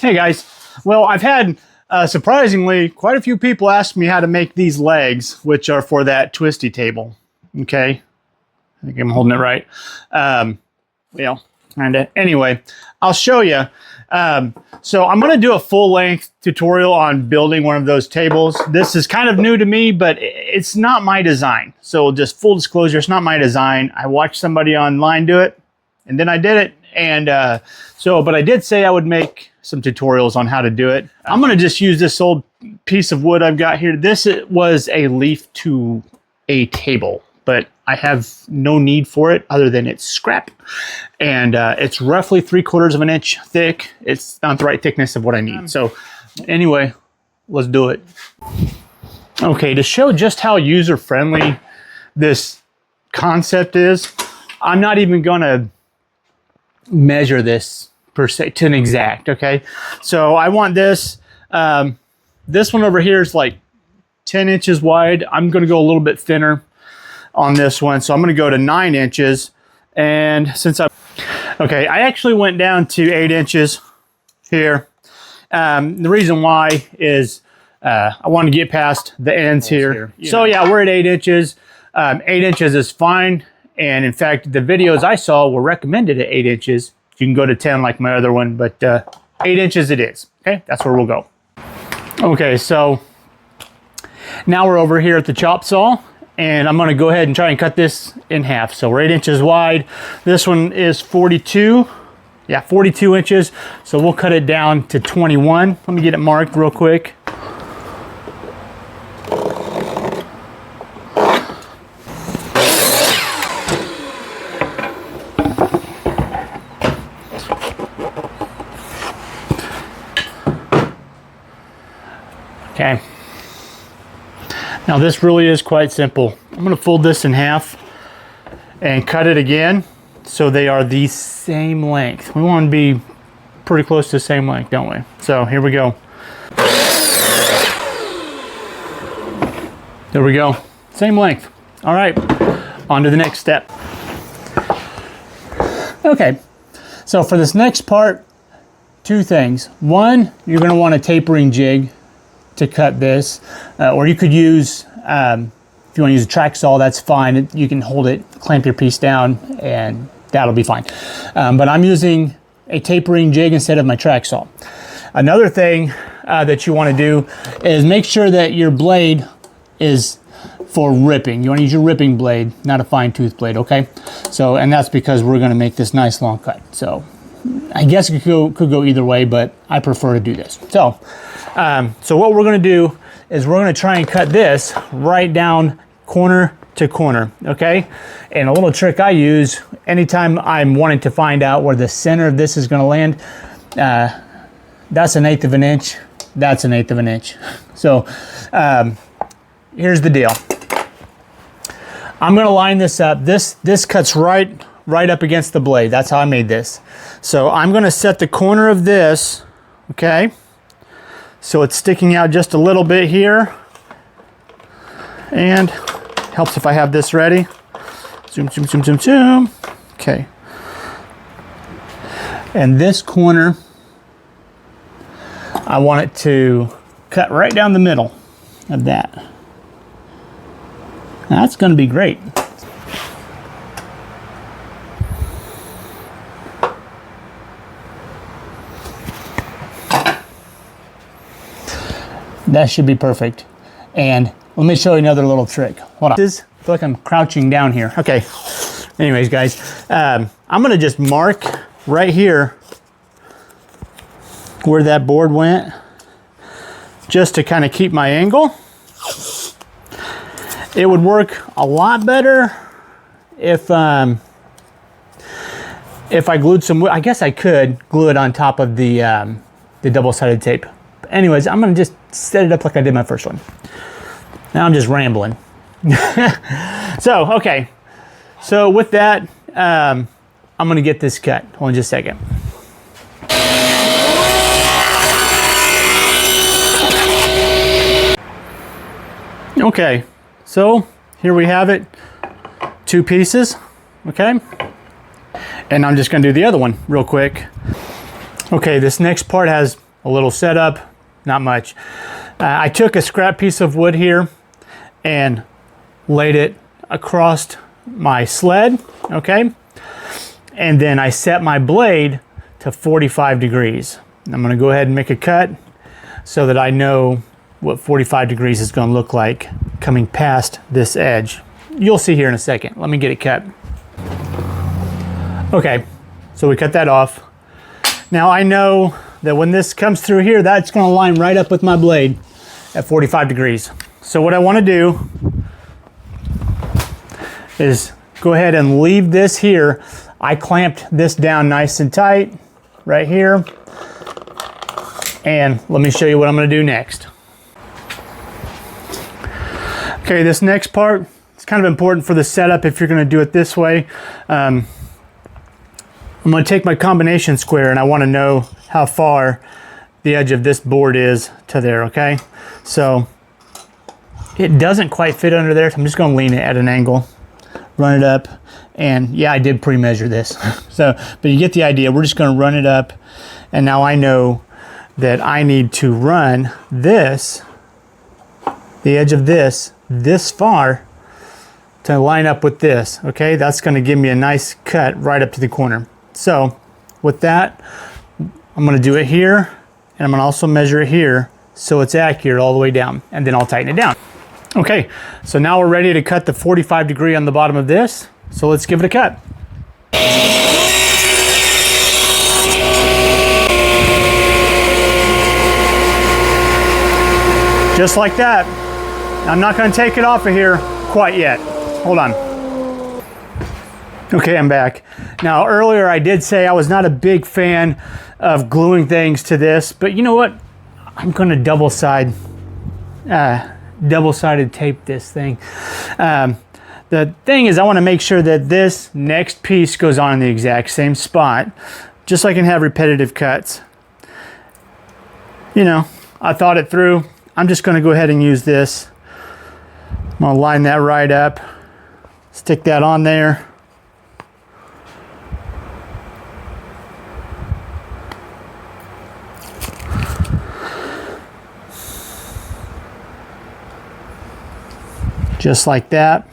Hey guys, well I've had surprisingly quite a few people ask me how to make these legs, which are for that twisty table. Okay, I think I'm holding it right. Well, kinda. Anyway, I'll show you. So I'm going to do a full-length tutorial on building one of those tables. This is kind of new to me, but it's not my design. So just full disclosure, it's not my design. I watched somebody online do it, and then I did it. And but I did say I would make some tutorials on how to do it. I'm going to just use this old piece of wood I've got here. This was a leaf to a table, but I have no need for it other than it's scrap. And it's roughly 3/4 of an inch thick. It's not the right thickness of what I need. So anyway, let's do it. Okay, to show just how user-friendly this concept is, I'm not even going to measure this per se to an exact. Okay, so I want this this one over here is like 10 inches wide. I'm going to go a little bit thinner on this one, so I'm going to go to 9 inches. And since I actually went down to 8 inches here. The reason why is I want to get past the ends here. So yeah, we're at 8 inches. 8 inches is fine. And in fact, the videos I saw were recommended at 8 inches. You can go to 10 like my other one, but 8 inches it is. Okay, that's where we'll go. Okay, so now we're over here at the chop saw, and I'm gonna go ahead and try and cut this in half. So we're 8 inches wide. This one is 42. Yeah, 42 inches. So we'll cut it down to 21. Let me get it marked real quick. Okay, now this really is quite simple. I'm going to fold this in half and cut it again so they are the same length. We want to be pretty close to the same length, don't we? So here we go. There we go, same length. All right, on to the next step. Okay, so for this next part, two things. One, you're going to want a tapering jig to cut this, or you could use, if you want to use a track saw, that's fine. You can hold it, clamp your piece down, and that'll be fine. But I'm using a tapering jig instead of my track saw. Another thing that you want to do is make sure that your blade is for ripping. You want to use your ripping blade, not a fine tooth blade, okay? So, and that's because we're going to make this nice long cut. So I guess it could go either way, but I prefer to do this. So, so what we're going to do is we're going to try and cut this right down corner to corner, okay? And a little trick I use anytime I'm wanting to find out where the center of this is going to land, that's 1/8 of an inch, that's 1/8 of an inch. So here's the deal. I'm going to line this up. This cuts right up against the blade. That's how I made this. So I'm going to set the corner of this, okay? So it's sticking out just a little bit here. And helps if I have this ready. Zoom, zoom, zoom, zoom, zoom. Okay. And this corner, I want it to cut right down the middle of that. Now, that's going to be great. That should be perfect. And let me show you another little trick. Hold on. I feel like I'm crouching down here. Okay. Anyways, guys, I'm going to just mark right here where that board went, just to kind of keep my angle. It would work a lot better if I glued some wood. I guess I could glue it on top of the double-sided tape. But anyways, I'm going to just set it up like I did my first one. Now I'm just rambling. So, okay. So with that, I'm going to get this cut. Hold on just a second. Okay, so here we have it. 2 pieces, okay? And I'm just going to do the other one real quick. Okay, this next part has a little setup, not much. I took a scrap piece of wood here and laid it across my sled, okay? And then I set my blade to 45 degrees. I'm gonna go ahead and make a cut so that I know what 45 degrees is gonna look like coming past this edge. You'll see here in a second. Let me get it cut. Okay, so we cut that off. Now I know that when this comes through here, that's gonna line right up with my blade at 45 degrees. So what I wanna do is go ahead and leave this here. I clamped this down nice and tight right here. And let me show you what I'm gonna do next. Okay, this next part, it's kind of important for the setup if you're gonna do it this way. I'm gonna take my combination square and I wanna know how far the edge of this board is to there, okay? So it doesn't quite fit under there, so I'm just gonna lean it at an angle, run it up, and yeah, I did pre-measure this. So, but you get the idea. We're just gonna run it up, and now I know that I need to run this, the edge of this far to line up with this, okay? That's gonna give me a nice cut right up to the corner. So with that, I'm gonna do it here, and I'm gonna also measure it here so it's accurate all the way down, and then I'll tighten it down. Okay, so now we're ready to cut the 45 degree on the bottom of this. So let's give it a cut. Just like that. I'm not gonna take it off of here quite yet. Hold on. Okay, I'm back. Now earlier I did say I was not a big fan of gluing things to this, but you know what? I'm gonna double-sided tape this thing. The thing is I wanna make sure that this next piece goes on in the exact same spot, just so I can have repetitive cuts. You know, I thought it through. I'm just gonna go ahead and use this. I'm gonna line that right up, stick that on there. Just like that.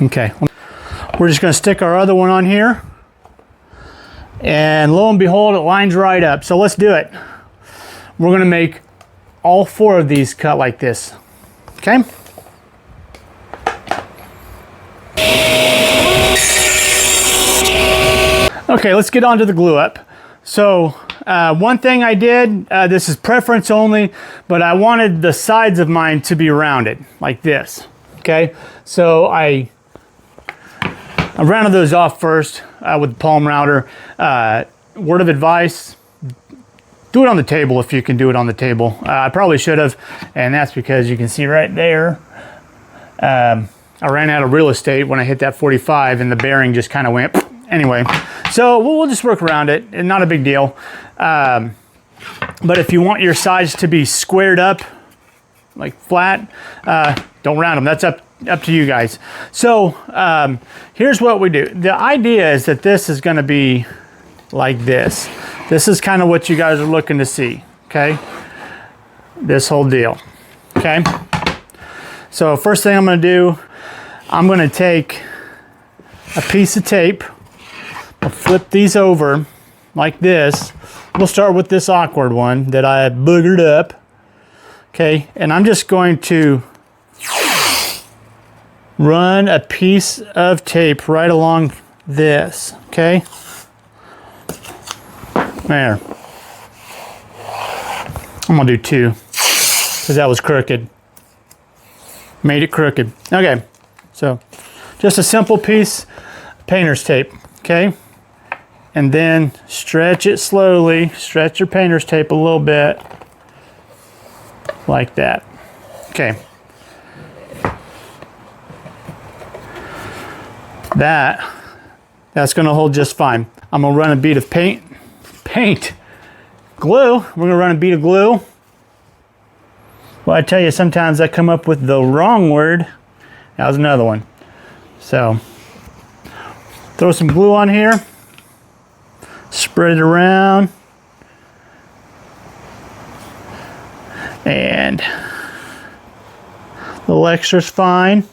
Okay, we're just gonna stick our other one on here, and lo and behold, it lines right up. So let's do it. We're gonna make all 4 of these cut like this, okay? Okay, let's get on to the glue up. So one thing I did, this is preference only, but I wanted the sides of mine to be rounded like this, okay? So I rounded those off first with the palm rounder. Word of advice, do it on the table if you can do it on the table. I probably should have, and that's because you can see right there, I ran out of real estate when I hit that 45 and the bearing just kind of went, anyway. So we'll just work around it, and not a big deal. But if you want your sides to be squared up, like flat, don't round them. That's up to you guys. So here's what we do. The idea is that this is gonna be like this. This is kind of what you guys are looking to see, okay? This whole deal, okay? So first thing I'm gonna do, I'm gonna take a piece of tape, I'll flip these over like this. We'll start with this awkward one that I boogered up, okay? And I'm just going to run a piece of tape right along this, okay? There. I'm gonna do 2 because that was crooked. Made it crooked. Okay, so just a simple piece of painter's tape, okay? And then stretch it slowly, stretch your painter's tape a little bit, like that. Okay. That's gonna hold just fine. I'm gonna run a bead of glue. We're gonna run a bead of glue. Well, I tell you, sometimes I come up with the wrong word. That was another one. So, throw some glue on here. Spread it around. And a little extra's fine.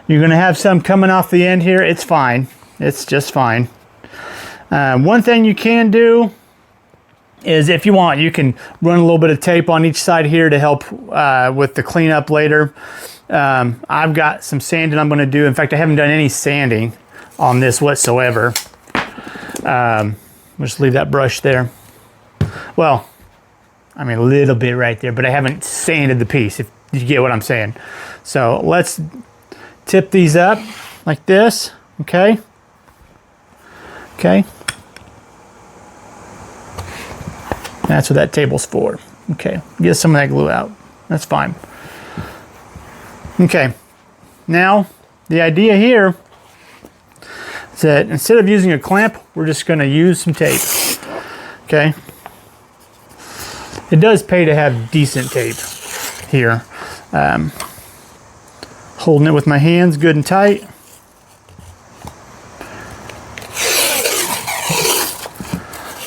You're gonna have some coming off the end here. It's fine. It's just fine. One thing you can do is, if you want, you can run a little bit of tape on each side here to help with the cleanup later. I've got some sanding I'm gonna do. In fact, I haven't done any sanding on this whatsoever. Just leave that brush there. Well, I mean a little bit right there, but I haven't sanded the piece, if you get what I'm saying. So let's tip these up like this, okay? Okay. That's what that table's for. Okay, get some of that glue out. That's fine. Okay, now the idea here is that instead of using a clamp, we're just gonna use some tape, okay? It does pay to have decent tape here. Holding it with my hands good and tight.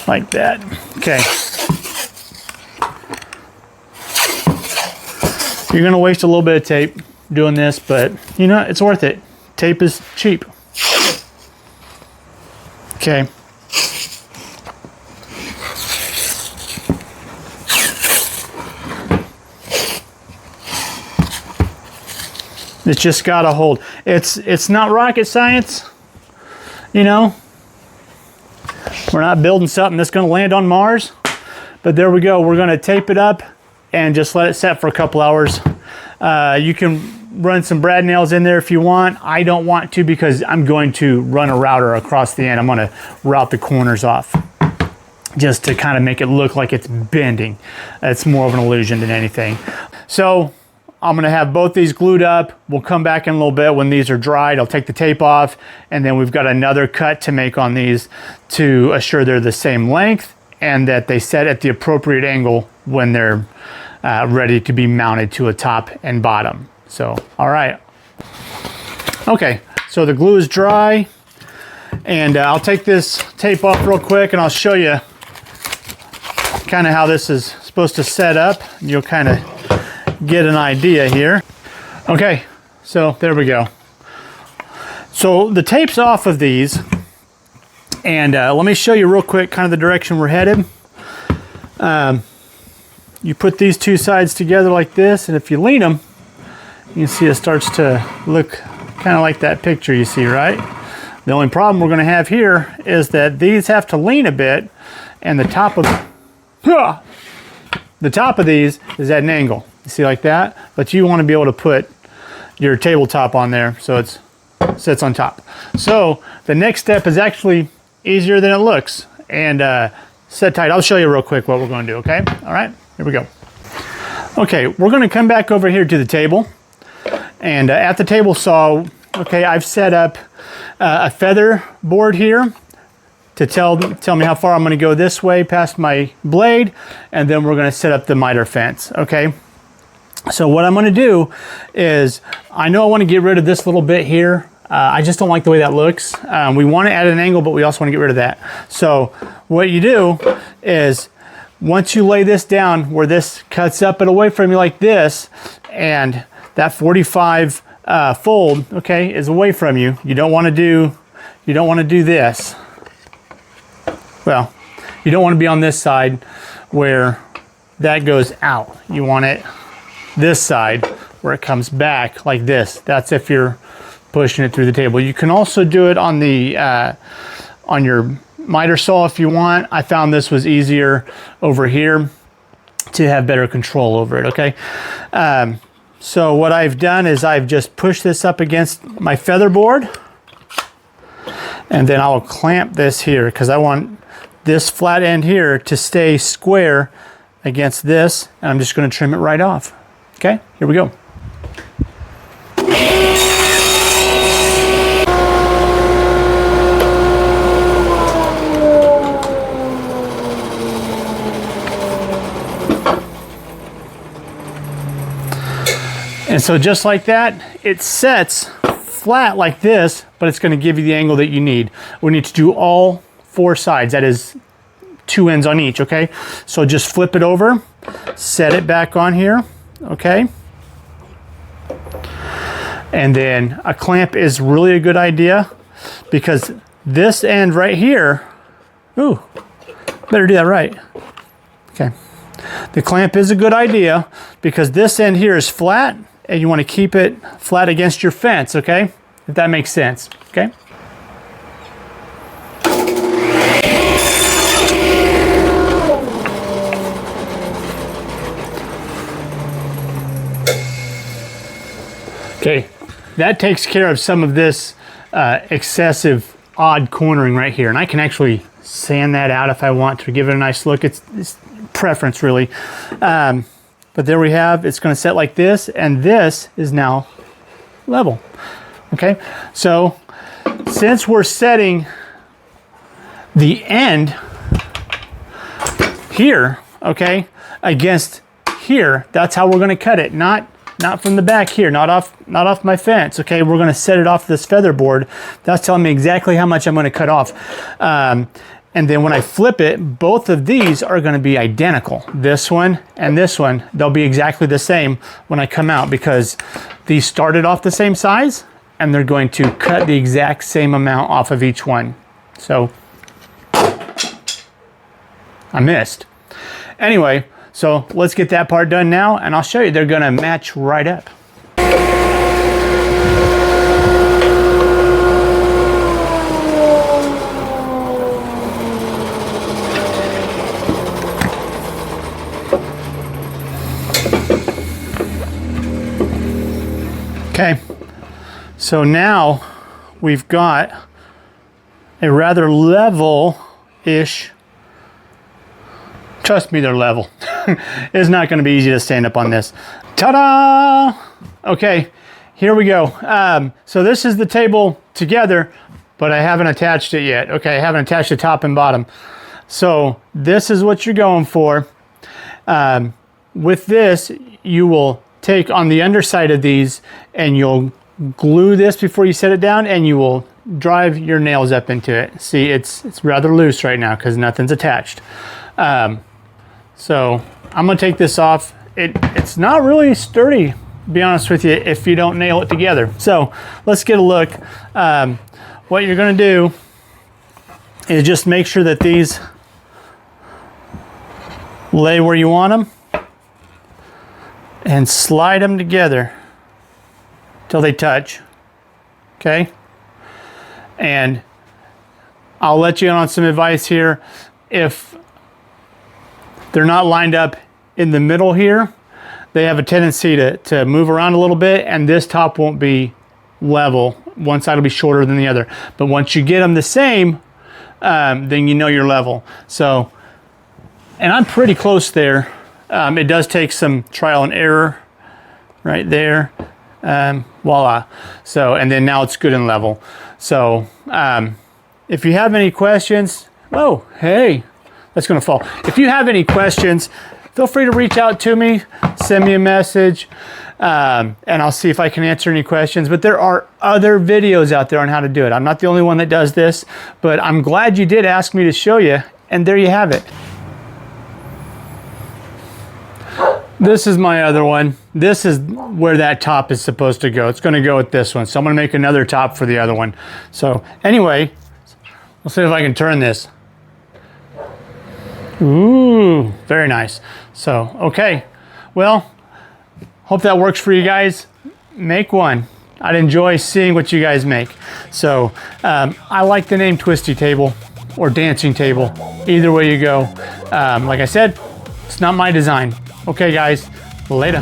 Like that, okay. You're gonna waste a little bit of tape doing this, but you know, it's worth it. Tape is cheap. Okay. It's just gotta hold. It's not rocket science, you know. We're not building something that's gonna land on Mars, but there we go. We're gonna tape it up and just let it set for a couple hours. You can run some brad nails in there if you want. I don't want to, because I'm going to run a router across the end. I'm gonna route the corners off just to kind of make it look like it's bending. It's more of an illusion than anything. So I'm gonna have both these glued up. We'll come back in a little bit when these are dried. I'll take the tape off, and then we've got another cut to make on these to assure they're the same length and that they set at the appropriate angle when they're ready to be mounted to a top and bottom. So, all right. Okay, so the glue is dry, and I'll take this tape off real quick and I'll show you kind of how this is supposed to set up. You'll kind of get an idea here. Okay, so there we go. So the tape's off of these, and let me show you real quick kind of the direction we're headed. You put these two sides together like this, and if you lean them, you can see it starts to look kind of like that picture you see, right? The only problem we're going to have here is that these have to lean a bit, and the top of these is at an angle. You see, like that? But you want to be able to put your tabletop on there so it sits on top. So the next step is actually easier than it looks. And set tight. I'll show you real quick what we're going to do, okay? All right, here we go. Okay, we're going to come back over here to the table. And at the table saw, okay, I've set up a feather board here to tell me how far I'm going to go this way past my blade, and then we're going to set up the miter fence, okay? So what I'm going to do is, I know I want to get rid of this little bit here. I just don't like the way that looks. We want it at an angle, but we also want to get rid of that. So what you do is, once you lay this down where this cuts up and away from you like this, and that 45 fold, okay, is away from you, you don't want to do this. Well, you don't want to be on this side where that goes out. You want it this side where it comes back like this. That's if you're pushing it through the table. You can also do it on the on your miter saw if you want. I found this was easier over here to have better control over it, okay? So what I've done is I've just pushed this up against my feather board, and then I'll clamp this here because I want this flat end here to stay square against this, and I'm just going to trim it right off. Okay, here we go. And so just like that, it sets flat like this, but it's going to give you the angle that you need. We need to do all four sides. That is 2 ends on each, okay? So just flip it over, set it back on here, okay? And then a clamp is really a good idea because this end right here, ooh, better do that right. Okay. The clamp is a good idea because this end here is flat and you want to keep it flat against your fence, okay? If that makes sense, okay? Okay, that takes care of some of this excessive odd cornering right here. And I can actually sand that out if I want to give it a nice look. It's preference really. But there we have, it's gonna set like this, and this is now level. Okay, so since we're setting the end here, okay, against here, that's how we're gonna cut it, not from the back here, not off my fence, okay? We're gonna set it off this feather board. That's telling me exactly how much I'm gonna cut off. And then when I flip it, both of these are gonna be identical. This one and this one, they'll be exactly the same when I come out because these started off the same size and they're going to cut the exact same amount off of each one. So, I missed. Anyway, so let's get that part done now and I'll show you they're gonna match right up. Okay, so now we've got a rather level-ish, trust me, they're level. It's not gonna be easy to stand up on this. Ta-da! Okay, here we go. So this is the table together, but I haven't attached it yet. Okay, I haven't attached the top and bottom. So this is what you're going for. With this, you will take on the underside of these and you'll glue this before you set it down and you will drive your nails up into it. See, it's rather loose right now because nothing's attached. So I'm gonna take this off. It's not really sturdy, to be honest with you, if you don't nail it together. So let's get a look. What you're gonna do is just make sure that these lay where you want them and slide them together till they touch, okay? And I'll let you in on some advice here. If they're not lined up in the middle here, they have a tendency to move around a little bit and this top won't be level. One side will be shorter than the other. But once you get them the same, then you know you're level. So, and I'm pretty close there. It does take some trial and error right there. Voila. So, and then now it's good and level. So, if you have any questions, oh, hey, that's gonna fall. If you have any questions, feel free to reach out to me, send me a message, and I'll see if I can answer any questions. But there are other videos out there on how to do it. I'm not the only one that does this, but I'm glad you did ask me to show you, and there you have it. This is my other one. This is where that top is supposed to go. It's gonna go with this one. So I'm gonna make another top for the other one. So anyway, let's see if I can turn this. Ooh, very nice. So, okay. Well, hope that works for you guys. Make one. I'd enjoy seeing what you guys make. So, I like the name Twisty Table or Dancing Table. Either way you go. Like I said, it's not my design. Okay, guys, later.